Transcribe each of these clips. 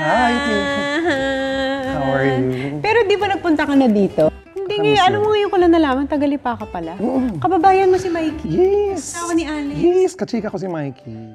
Hi, how are you? Pero di ba nagpunta ka na dito? Hindi ngayon, alam mo ngayon ko lang nalaman, Tagalipa ka pala. Kababayan mo si Mikey. Yes! Asawa ni Alex. Yes, kachika ko si Mikey.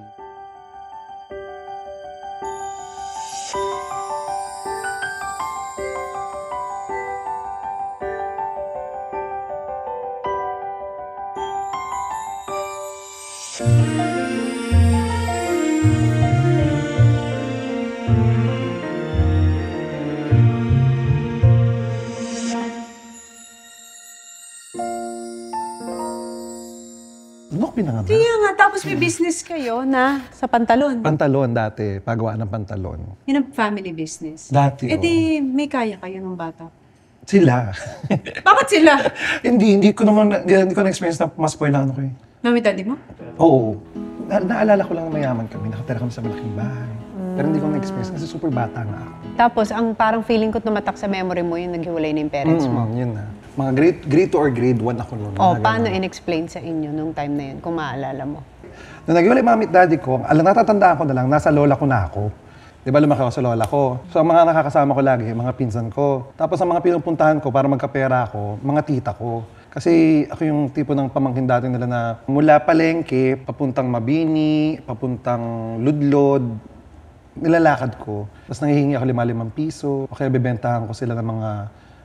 Ano pinanganak? Kaya nga, tapos may business kayo na sa pantalon. Pantalon dati, pagawa ng pantalon. Yun ang family business. Dati, E di, may kaya kayo ng bata. Sila. Bakit sila? hindi ko na-experience na mas spoil lang ako eh. Mami, daddy mo? Oo. Naalala ko lang na mayaman kami, nakatira kami sa malaking bahay. Pero hindi ko na-experience kasi super bata nga ako. Tapos, ang parang feeling ko tumatak sa memory mo yung naghiwalay na yung parents mo. Yun na. Mga grade 2 or grade 1 ako noon. Paano in-explain sa inyo nung time na yun, kung maaalala mo? Nung naghiwalay mami at daddy ko, natatandaan ko na lang, nasa lola ko na ako. Di ba lumaki ako sa lola ko? So, ang mga nakakasama ko lagi, mga pinsan ko. Tapos, ang mga pinupuntahan ko para magkapera ako, mga tita ko. Kasi ako yung tipo ng pamangkin dati nila na mula Palengke, papuntang Mabini, papuntang Ludlod, nilalakad ko. Tapos nangihingi ako 5 piso, o kaya bibentahan ko sila ng mga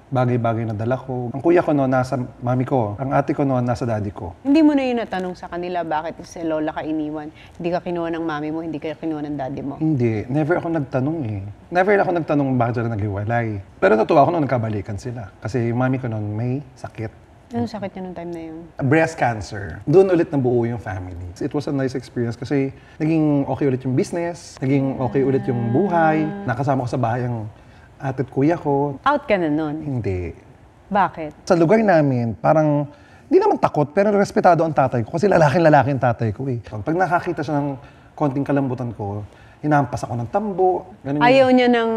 bagay-bagay na dala ko. Ang kuya ko noon nasa mami ko, ang ate ko noon nasa daddy ko. Hindi mo na yun natanong sa kanila bakit si lola ka iniwan? Hindi ka kinuha ng mami mo, hindi ka kinuha ng daddy mo? Hindi. Never ako nagtanong eh. Never ako nagtanong bakit sila naghiwalay. Pero natuwa ako noon nagkabalikan sila. Kasi yung mami ko noon may sakit. Anong sakit niya nung time na yun? Breast cancer. Doon ulit nabuo yung family. It was a nice experience kasi naging okay ulit yung business, naging okay ulit yung buhay. Nakasama ko sa bahay ang ate at kuya ko. Out ka na nun? Hindi. Bakit? Sa lugar namin, parang hindi naman takot, pero respetado ang tatay ko. Kasi lalaking-lalaki ang tatay ko eh. Pag nakakita siya ng konting kalambutan ko, hinampas ako ng tambo. Ayaw niya ng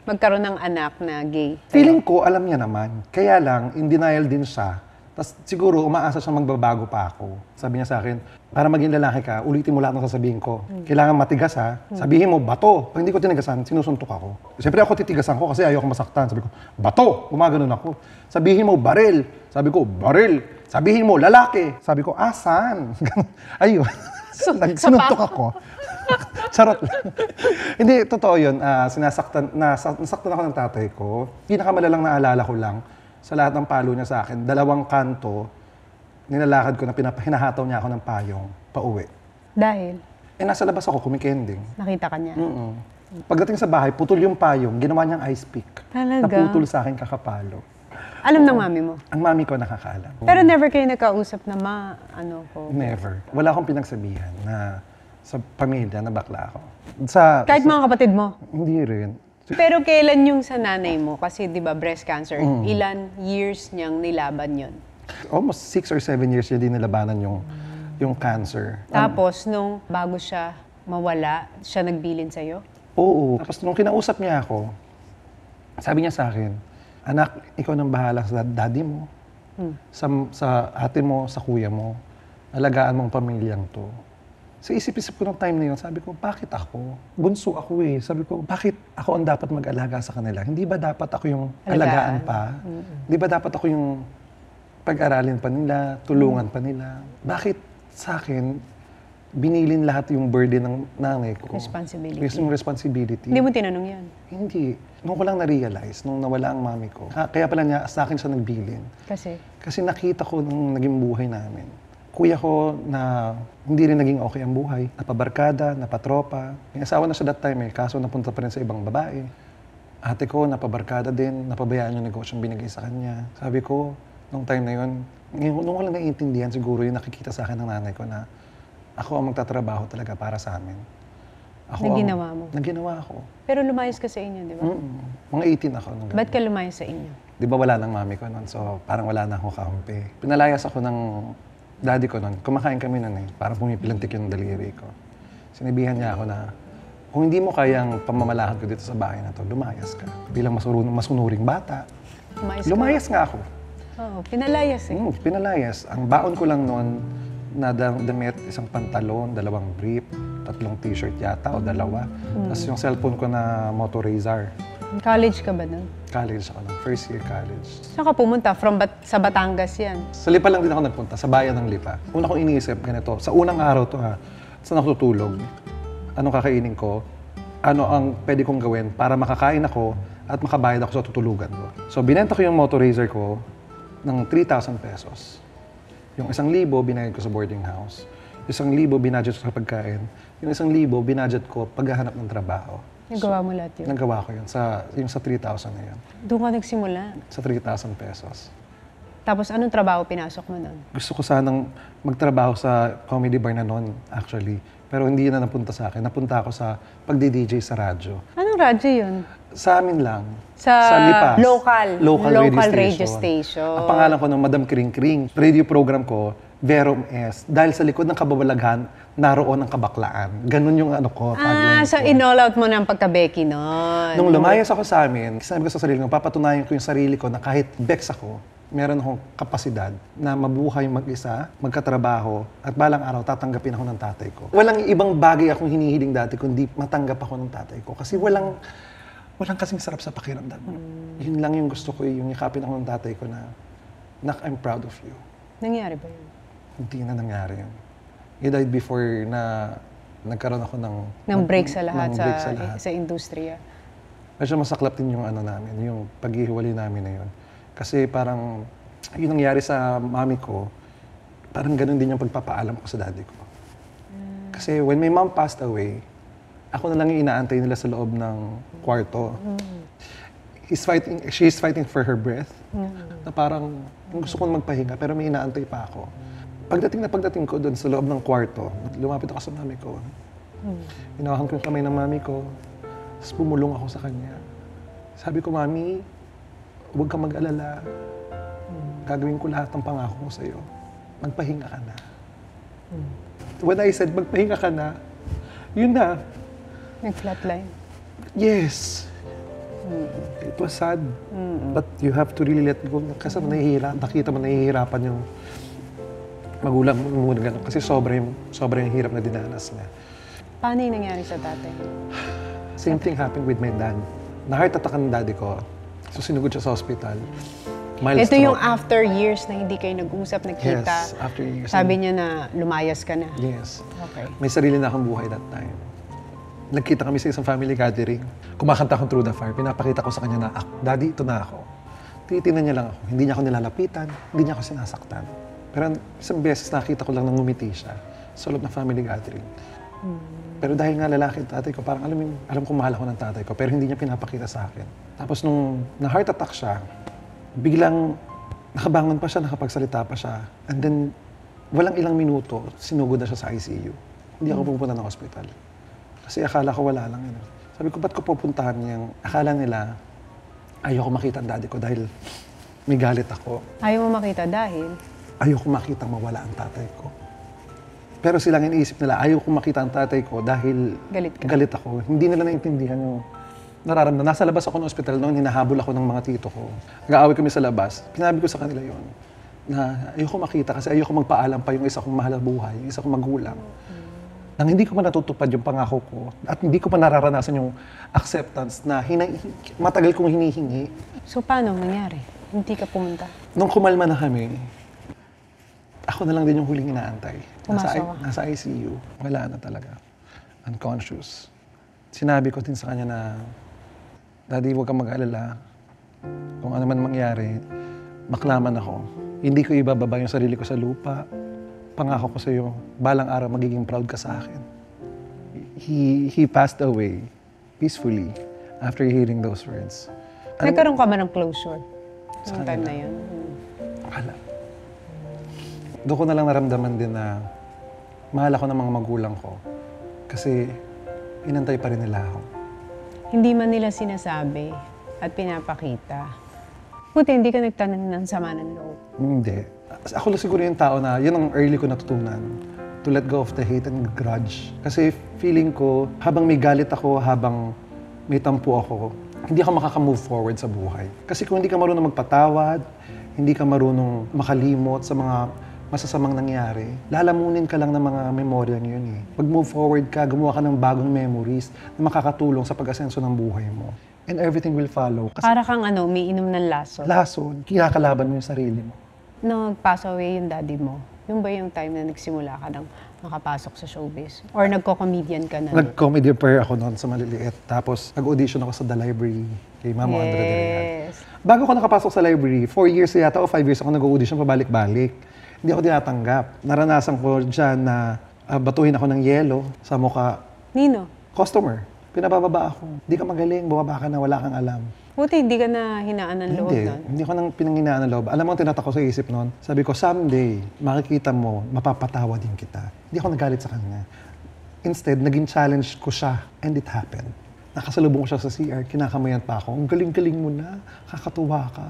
magkaroon ng anak na gay? Feeling ko, alam niya naman. Kaya lang, in denial din siya. Tapos siguro, umaasa siya magbabago pa ako. Sabi niya sa akin, para maging lalaki ka, ulitin mo lahat ng sasabihin ko. Kailangan matigas ha. Sabihin mo, bato. Pag hindi ko tinigasan, sinusuntok ako. Siyempre ako titigasan ko kasi ayoko masaktan. Sabi ko, bato! Gumaganon ako. Sabihin mo, baril. Sabi ko, baril. Sabihin mo, lalaki. Sabi ko, asan? Ayun. Sinuntok ako. Charot lang. Hindi, totoo yun. Nasaktan ako ng tatay ko. Pinakamalalang naalala ko lang, sa lahat ng palo niya sa akin, 2 kanto, nilalakad ko na hinahataw niya ako ng payong pauwi. Dahil? Nasa labas ako, kumikending. Nakita ka niya? Pagdating sa bahay, putol yung payong, ginawa niyang ice pick. Talaga? Naputol sa akin kakapalo. Alam ng mami mo? Ang mami ko nakakaalam. Pero never kayo nagkausap na Never. Wala akong pinagsabihan na sa pamilya na bakla ako. Kahit mga kapatid mo? Hindi rin. Pero kailan yung sa nanay mo? Kasi di ba breast cancer, ilan years niyang nilaban yun? Almost 6 or 7 years niya din nilabanan yung cancer. Tapos nung bago siya mawala, siya nagbilin sa'yo? Oo. Tapos nung kinausap niya ako, sabi niya sa akin, anak, ikaw nang bahala sa daddy mo, sa ate mo, sa kuya mo. Alagaan mong pamilyang to. Sa isip-isip ko ng time na yun, sabi ko, bakit ako? Bunso ako eh. Sabi ko, bakit ako ang dapat mag-alaga sa kanila? Hindi ba dapat ako yung alagaan pa? Hindi ba dapat ako yung pag-aralin pa nila, tulungan pa nila? Bakit sa akin, binilin lahat yung burden ng nanay ko? Responsibility. Yung responsibility. Hindi mo tinanong yan? Hindi. Nung ko lang na-realize, nung nawala ang mami ko, kaya pala niya, sa akin siya nagbilin. Kasi? Kasi nakita ko nung naging buhay namin. Kuya ko na hindi rin naging okay ang buhay. Napabarkada, napatropa. May asawa na siya that time eh, kaso napunta pa rin sa ibang babae. Ate ko, napabarkada din, napabayaan yung negosyong binigay sa kanya. Sabi ko, nung time na yun, nung ko lang naiintindihan siguro yung nakikita sa akin ng nanay ko na ako ang magtatrabaho talaga para sa amin. Naginawa mo? Naginawa ako. Pero lumayas ka sa inyo, di ba? Mga 18 ako. Ba't ka lumayas sa inyo? Di ba wala nang mami ko noon, so parang wala na akong kakampi. Pinalayas ako ng daddy ko noon. Kumakain kami noon eh. Parang pumipilantik yung daliri ko. Sinabihan niya ako na, kung hindi mo kayang pamamalakad ko dito sa bahay na to, lumayas ka. Bilang masunuring bata. Lumayas nga ako. Oo, pinalayas eh. Pinalayas. Ang baon ko lang noon na damit, isang pantalon, 2 brief, tatlong t-shirt yata o dalawa. Tapos yung cellphone ko na Moto Razr. College ka ba nun? College ako ng first year college. Saan ka pumunta? Sa Batangas yan. Sa Lipa lang din ako nagpunta, sa bayan ng Lipa. Una kong iniisip, ganito, sa unang araw to ha, saan ako tutulog? Anong kakainin ko? Ano ang pwede kong gawin para makakain ako at makabayad ako sa tutulugan ko? So, binenta ko yung Moto Razr ko ng 3,000 pesos. Yung 1,000 binayad ko sa boarding house. 1,000 binadget ko sa pagkain. Yung 1,000 binadget ko paghahanap ng trabaho. Nagawa mo lahat yun? Nagawa ko yun, yung sa 3,000 na yun. Doon ka nagsimula. Sa 3,000 pesos. Tapos anong trabaho pinasok mo nun? Gusto ko sanang magtrabaho sa comedy bar na noon, actually. Pero hindi na napunta sa akin. Napunta ako sa pagdi-DJ sa radyo. Anong radyo yun? Sa amin lang. Sa Lipas. Local radio station. Ang pangalan ko ng Madam Kring Kring. Radio program ko, Verum S. Dahil sa likod ng kababalaghan, naroon ang kabaklaan. Ganun yung ano ko. So in-all out mo na ang pagka-Becky nun. Nung lumayas ako sa amin, sinabi ko sa sarili ko, papatunayan ko yung sarili ko na kahit Bex ako, meron akong kapasidad na mabuhay mag-isa, magkatrabaho, at balang araw tatanggapin ako ng tatay ko. Walang ibang bagay akong hinihiling dati kundi matanggap ako ng tatay ko. Kasi walang kasing sarap sa pakiramdam. Yun lang yung gusto ko, yung yakapin ako ng tatay ko na, Nak, I'm proud of you. Nangyari ba yun? Hindi na nangyari yun. He died before na nagkaroon ako ng break sa lahat, ng break sa lahat. sa industriya. Medyo masaklap din yung ano namin, yung paghihiwalay namin na yun. Kasi parang, yung nangyari sa mami ko, parang ganun din yung pagpapaalam ko sa daddy ko. Kasi when my mom passed away, ako na lang yung inaantay nila sa loob ng kwarto. She's fighting for her breath. Na parang, gusto kong magpahinga, pero may inaantay pa ako. Pagdating ko doon sa loob ng kwarto, lumapit ako sa mami ko. Hinawakan ko yung kamay ng mami ko, tapos pumulong ako sa kanya. Sabi ko, Mami, huwag kang mag-alala. Gagawin ko lahat ng pangako ko sa'yo. Magpahinga ka na. When I said, magpahinga ka na, yun na. Nag-flatline. Yes. It was sad. But you have to really let go. Kasi nakita mo nahihirapan yung magulang mo gano'n. Kasi sobrang hirap na dinanas niya. Paano yung nangyari sa tatay? Same thing happened with my dad. Na-heart attack ang daddy ko. So sinugod siya sa hospital. Mild Ito stroke. yung after years na hindi kayo nag-usap, nagkita. Yes, after years. Sabi niya na lumayas ka na. Yes. Okay. May sarili na akong buhay that time. Nagkita kami sa isang family gathering. Kumakanta akong Through the Fire. Pinapakita ko sa kanya na, Daddy, ito na ako. Tinitingnan niya lang ako. Hindi niya ako nilalapitan. Hindi niya ako sinasaktan. Pero isang beses nakita ko lang nang ngumiti siya sa loob ng family gathering. Pero dahil nga lalaki ang tatay ko, parang alam kong mahal ako ng tatay ko, pero hindi niya pinapakita sa akin. Tapos nung na-heart attack siya, biglang nakabangon pa siya, nakapagsalita pa siya. And then, walang ilang minuto, sinugod na siya sa ICU. Hindi ako pupunta ng hospital. Kasi akala ko wala lang yun. Sabi ko, ba't ko pupuntahan niyang akala nila ayoko makita ang daddy ko dahil may galit ako. Ayaw mo makita dahil? Ayoko makita mawala ang tatay ko. Pero silang iniisip nila, ayoko makita ang tatay ko dahil galit ako. Hindi nila naintindihan yung nararamdaman. Nasa labas ako ng ospital noon, hinahabol ako ng mga tito ko. Nag-aaway kami sa labas. Pinabi ko sa kanila yon na ayoko makita kasi ayoko magpaalam pa yung isa kong mahal na buhay, yung isa kong magulang. Nang hindi ko pa natutupad yung pangako ko at hindi ko pa nararanasan yung acceptance na matagal kong hinihingi. So paano nangyari? Hindi ka pumunta? Nung kumalma na kami, ako na lang din yung huling inaantay. Nasa ICU. Wala na talaga. Unconscious. Sinabi ko din sa kanya na, Daddy, huwag kang mag-alala. Kung ano man mangyari, maklaman ako. Hindi ko ibababa yung sarili ko sa lupa. Pangako ko sa iyo, balang araw magiging proud ka sa akin. He passed away peacefully after hearing those words. Nagkaroon ka ba ng closure? Sa time na yun? Wala. Doon ko na lang naramdaman din na mahal ako ng mga magulang ko. Kasi inantay pa rin nila ako. Hindi man nila sinasabi at pinapakita. Buti hindi ka nagtanim ng sama ng loob. Hindi. Ako lang siguro yung tao na, yun ang early ko natutunan. To let go of the hate and grudge. Kasi feeling ko, habang may galit ako, habang may tampo ako, hindi ako makaka-move forward sa buhay. Kasi kung hindi ka marunong magpatawad, hindi ka marunong makalimot sa mga masasamang nangyari, lalamunin ka lang ng mga memoryang yun eh. Pag-move forward ka, gumawa ka ng bagong memories na makakatulong sa pag-asenso ng buhay mo. And everything will follow. Kasi Para kang umiinom ng laso. lason, kinakalaban mo yung sarili mo. Nung nag-pass away yung daddy mo, yung ba yung time na nagsimula ka ng makapasok sa showbiz? Or nagko-comedian ka na? Nag-comedy pair ako noon sa maliliit. Tapos nag-audition ako sa The Library kay Mamo Andra de Real. Yes. Bago ako nakapasok sa library, 4 years yata o 5 years ako nag-audition pabalik-balik. Hindi ako tinatanggap. Naranasan ko dyan na batuhin ako ng yelo sa mukha. Nino, Customer, pinabababa ako. Hindi ka magaling, bumaba ka na, wala kang alam. buti hindi ka na hinaan ng loob nun. Hindi ko nang pinanghinaan ng loob. Alam mo, tinatak ko sa isip noon. Sabi ko, someday, makikita mo, mapapatawa din kita. Hindi ako nagalit sa kanya. Instead, naging challenge ko siya, and it happened. Nakasalubong ko siya sa CR, kinakamayan pa ako. Ang galing-galing mo na, kakatuwa ka.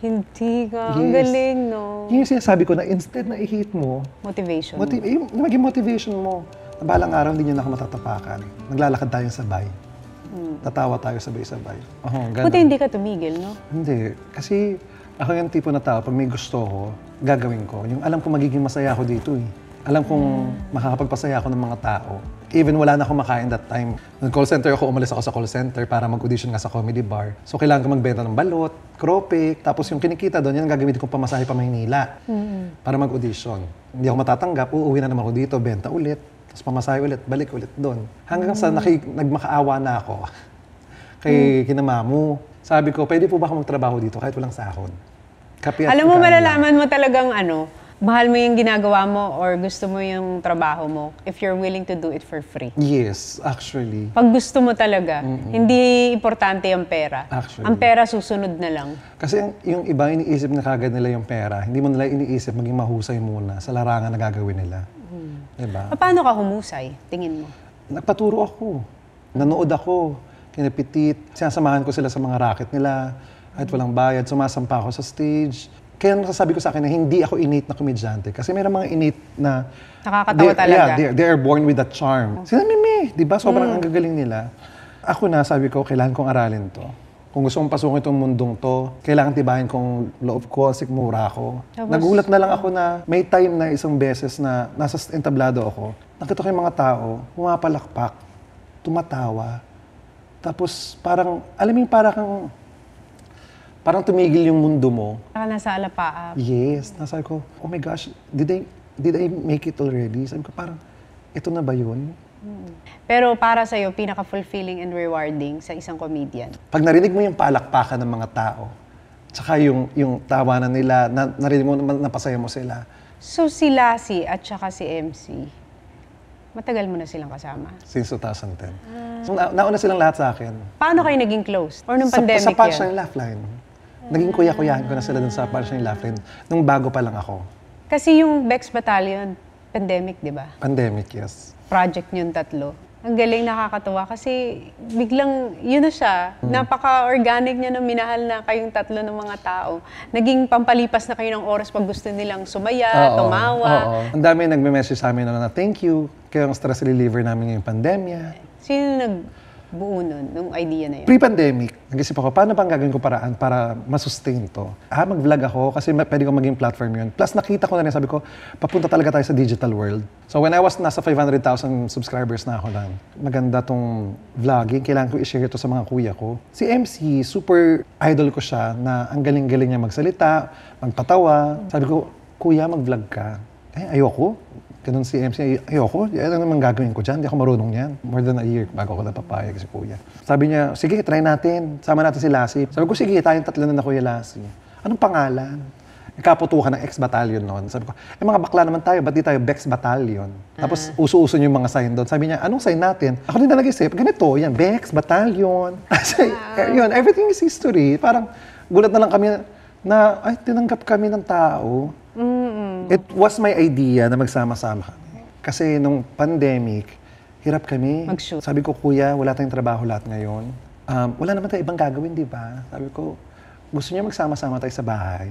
Hindi ka. Ang Yes. galing, no? Yun yung sinasabi ko na instead na i-hit mo, Motivation. maging motivation mo. Na balang araw, hindi niyo na ako matatapakan. Naglalakad tayong sabay. Tatawa tayo sabay-sabay. Ganun. Buti hindi ka tumigil, no? Hindi. Kasi ako yung tipo na tao, pag may gusto ko, gagawin ko. Yung alam ko magiging masaya ako dito eh. Alam kong makakapagpasaya ako ng mga tao. Even wala na akong makain that time. Nag-call center ako, umalis ako sa call center para mag-audition nga sa comedy bar. So kailangan ko magbenta ng balot, kropik, tapos yung kinikita doon, yan ang gagamitin ko pamasahe pa Maynila para mag-audition. Hindi ako matatanggap, uuwi na naman ako dito, benta ulit, tapos pamasahe ulit, balik ulit doon. Hanggang sa nagmakaawa na ako kay kinamamu. Sabi ko, pwede po ba ako magtrabaho dito kahit walang sahod? Kape at Alam mo, pagkain lang. malalaman mo talagang mahal mo yung ginagawa mo or gusto mo yung trabaho mo if you're willing to do it for free. Yes, actually. Pag gusto mo talaga, hindi importante ang pera. Actually. Ang pera susunod na lang. Kasi yung iba, iniisip na kagad nila yung pera. Hindi mo nila iniisip maging mahusay muna sa larangan na gagawin nila. Diba? Paano ka humusay, tingin mo? Nagpaturo ako. Nanood ako. Kinapitit. Sinasamahan ko sila sa mga racket nila. Kahit walang bayad, sumasampa ako sa stage. Kaya nasasabi ko sa akin na hindi ako innate na komedyante. Kasi mayroong mga innate na... Nakakatawa talaga. Yeah, they are born with that charm. Sila Mimi, di ba? Sobrang ang gagaling nila. Ako na, sabi ko, kailangan kong aralin to. Kung gusto kong pasukin itong mundong to, kailangan tibahin kong loob ko, sikmura ko. Tapos, Nagulat na lang ako na may time na isang beses na nasa entablado ako. Nakita ko yung mga tao, pumapalakpak, tumatawa. Tapos parang, alam mo yung parang tumigil yung mundo mo. Saka nasa alapaap. Yes. Nasabi ko, oh my gosh, did I make it already? Sabi ko, parang, ito na ba yun? Pero para sa'yo, pinaka-fulfilling and rewarding sa isang comedian. Pag narinig mo yung palakpakan ng mga tao, tsaka yung tawanan nila, narinig mo, napasaya mo sila. So si Lassie at saka si MC, matagal mo na silang kasama. Since 2010. So, nauna silang lahat sa akin. Paano kayo naging close? Or nung pandemic Sa yun? Punchline Laugh Line. Naging kuya-kuyahan ko na sila dun sa Punchline Laugh Line nung bago pa lang ako. Kasi yung Bex Battalion, pandemic, di ba? Pandemic, yes. Project yung tatlo. Ang galing, nakakatuwa kasi biglang, yun na siya, napaka-organic niya na minahal na kayong tatlo ng mga tao. Naging pampalipas na kayo ng oras pag gusto nilang sumaya, tumawa. Oo. Ang dami nagme-message sa amin na thank you, kayo ang stress reliever namin ngayong pandemya. Sino nagbuo nun, nung idea na yun? Pre-pandemic, nag-isip ako, paano bang gagawin ko paraan para masustain to? Mag-vlog ako kasi pwede kong maging platform yun. Plus nakita ko na rin, sabi ko, papunta talaga tayo sa digital world. So when I was nasa 500,000 subscribers na ako lang, maganda tong vlogging, kailangan ko i-share ito sa mga kuya ko. Si MC, super idol ko siya na ang galing-galing niya magsalita, magpatawa. Sabi ko, kuya, mag-vlog ka. Ayoko. Ganun si MC, ayoko, ano naman gagawin ko dyan? Hindi ako marunong yan. More than a year bago ako napapayag si Kuya. Sabi niya, sige, try natin. Sama natin si Lassie. Sabi ko, sige, tayong tatlo na Kuya Lassie. Anong pangalan? Ikaputukan ng X-Battalion noon. Sabi ko, mga bakla naman tayo, ba't di tayo Bex Battalion? Tapos uso-uso yung mga sign doon. Sabi niya, anong sign natin? Ako din na nag-isip, ganito, yan, Bex Battalion. Yun, everything is history. Parang gulat na lang kami na, ay, tinanggap kami ng tao. It was my idea na magsama-sama kami. Kasi nung pandemic, hirap kami. Mag-shoot. Sabi ko, kuya, wala tayong trabaho lahat ngayon. Wala naman tayong ibang gagawin, di ba? Sabi ko, gusto niya magsama-sama tayo sa bahay.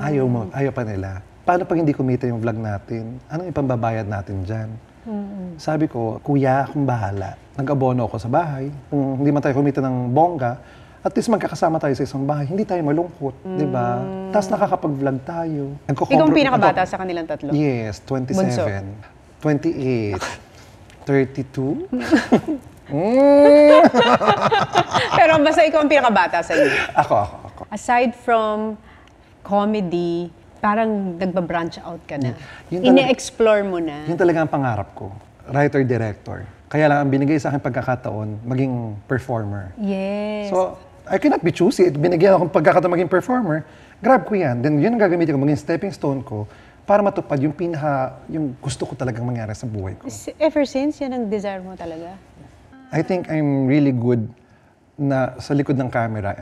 Ayaw pa nila. Paano pag hindi kumita yung vlog natin? Anong ipambabayad natin dyan? Sabi ko, kuya, akong bahala. Nag-abono ako sa bahay. Kung hindi man tayo kumita ng bongga, At least magkakasama tayo sa isang bahay, hindi tayo malungkot, di ba? Tapos nakakapag-vlog tayo. Ikaw ang pinakabata sa kanilang tatlo? Yes, 27, Bunso. 28, 32. Pero basta ikaw ang pinakabata sa inyo. Ako. Aside from comedy, parang nagba-branch out ka na. Yun talaga- Ine-explore mo na. Yun talaga ang pangarap ko, writer-director. Kaya lang ang binigay sa akin pagkakataon, maging performer. Yes. So, I cannot be choosy. Binigyan akong pagkakataon maging performer, grab ko yan. Then yun ang gagamitin ko, maging stepping stone ko para matupad yung yung gusto ko talagang mangyari sa buhay ko. Ever since, yan ang desire mo talaga? I think I'm really good na sa likod ng camera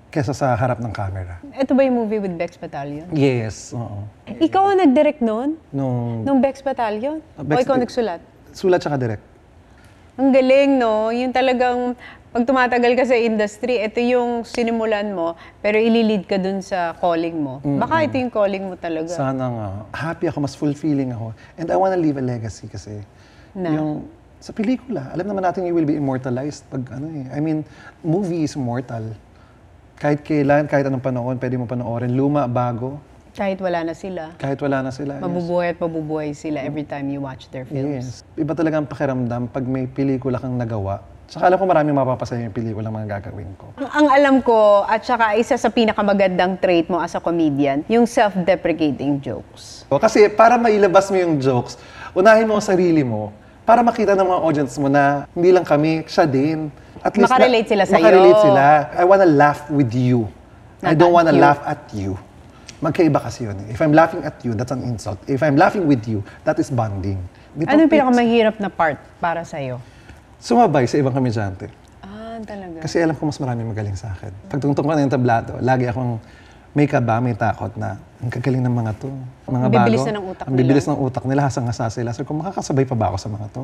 kesa sa harap ng camera. Ito ba yung movie with Bex Battalion? Yes, oo. Ikaw ang nag-direct nun? Nung Nung Bex Battalion? O Bex- ikaw nagsulat? sulat tsaka direct. Ang galing, no? Yung talagang, pag tumatagal ka sa industry, ito yung sinimulan mo, pero ililid ka dun sa calling mo. Baka ito yung calling mo talaga. Sana nga. Happy ako, mas fulfilling ako. And I wanna leave a legacy kasi. Na? Yung sa pelikula, alam naman natin you will be immortalized pag I mean, movie is immortal. Kahit kailan, kahit anong panahon, pwede mo panoorin. Luma, bago, Kahit wala na sila. kahit wala na sila. Mabubuhay at mabubuhay sila every time you watch their films. Yes. Iba talaga ang pakiramdam pag may pelikula kang nagawa. Saka alam ko maraming mapapasaya yung pelikula mga gagawin ko. Ang alam ko, at saka isa sa pinakamagandang trait mo as a comedian, yung self-deprecating jokes. O, kasi para mailabas mo yung jokes, unahin mo ang sarili mo para makita ng mga audience mo na hindi lang kami, siya din. At least Makarelate sila sa'yo. Makarelate sila. I wanna laugh with you. I don't wanna cute. laugh at you. Magkaiba kasi yun. If I'm laughing at you, that's an insult. If I'm laughing with you, that is bonding. Di ba, Ano yung Pete? pinakamahirap na part para sa'yo? Sumabay sa ibang komedyante. Ah, talaga. Kasi alam ko mas marami magaling sa akin. Pag tungtong ko na yung tablado, lagi akong may kaba, may takot na ang gagaling ng mga to. Mga Ang bibilis bago, na ng utak ang nila. bibilis ng utak nila, hasang-hasa sila. So kung makakasabay pa ba ako sa mga to?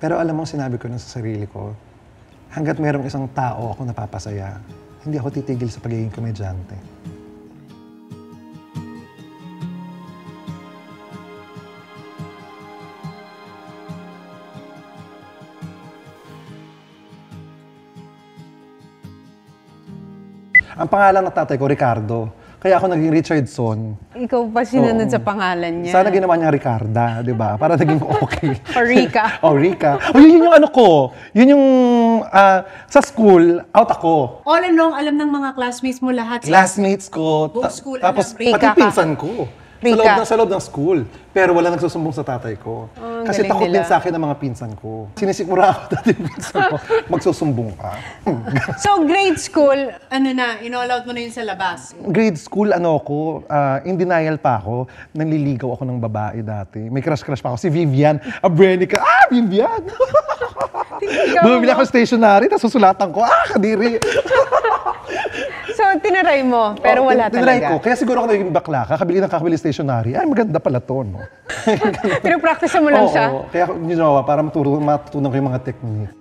Pero alam mo, sinabi ko na sa sarili ko, hanggat mayroong isang tao ako napapasaya, hindi ako titigil sa pagiging komedyante. Ang pangalan ng tatay ko, Ricardo. Kaya ako naging Richardson. Ikaw pa sinunod Oo. sa pangalan niya. Sana ginawa niya Ricarda, di ba? Para naging okay. Or Rica. Oh, Rica. Oh, yun yung ano ko. Yun yung sa school, out ako. All along, alam ng mga classmates mo lahat. Classmates ko. Buong school, tapos, alam. Rica pati ka. pinsan ko. Rica. Sa loob ng school. Pero wala nagsusumbong sa tatay ko. ang Kasi galing takot nila. din sa akin ng mga pinsan ko. Sinisikmura ako dati yung pinsan ko. Magsusumbong ka. So, grade school, ano na, in-all out mo na yun sa labas. Grade school, in denial pa ako. Nanliligaw ako ng babae dati. May crush-crush pa ako. Si Vivian Abrenica. Ah, Vivian! Bumili ako stationery, tapos susulatan ko, kadiri! So, tinaray mo, pero wala Tinry talaga. ko. Kaya siguro ako naging bakla. Kakabili stationery. Ay, maganda pala to, no? Pero practice mo lang siya. Oo, kaya ako ginawa para matutunan ko yung mga technique.